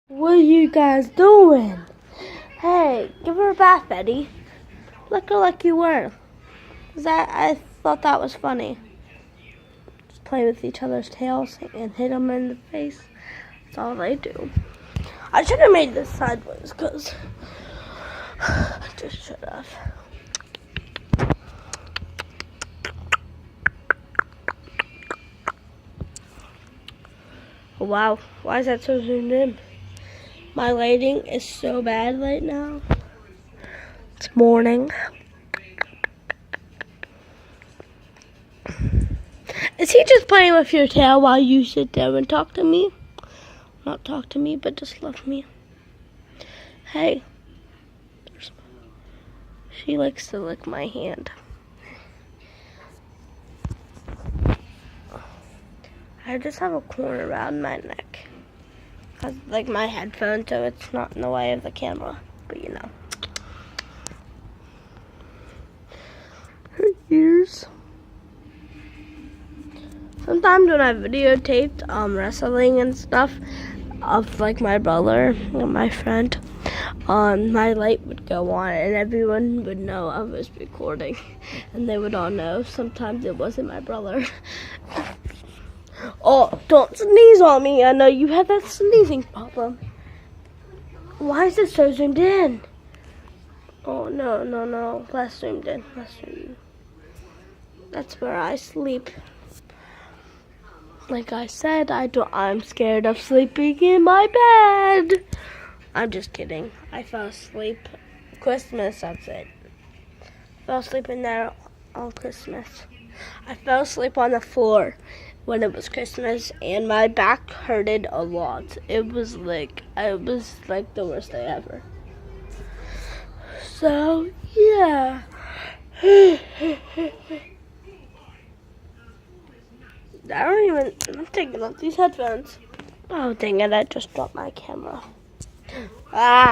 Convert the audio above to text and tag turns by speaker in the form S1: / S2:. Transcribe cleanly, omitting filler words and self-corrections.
S1: What are you guys doing? Hey, give her a bath, Eddie. Look her like you were. I thought that was funny. Just play with each other's tails and hit them in the face. That's all they do. I should have made this sideways because I just should have. Oh, wow, why is that so zoomed in? My lighting is so bad right now. It's morning. Is he just playing with your tail while you sit there and talk to me? Not talk to me, but just love me. Hey. She likes to lick my hand. I just have a corn around my neck. Cause like my headphones, so it's not in the way of the camera. But you know. Her ears. Sometimes when I videotaped wrestling and stuff of like my brother and my friend, my light would go on and everyone would know I was recording, and they would all know. Sometimes it wasn't my brother. Oh, don't sneeze on me. I know you have that sneezing problem. Why is it so zoomed in? Oh, no. Less zoomed in. That's where I sleep. Like I said, I'm scared of sleeping in my bed. I'm just kidding. I fell asleep Christmas, that's it. Fell asleep in there on Christmas. I fell asleep on the floor when it was Christmas, and my back hurted a lot. It was like the worst day ever. So, yeah. I'm taking off these headphones. Oh, dang it, I just dropped my camera. Ah.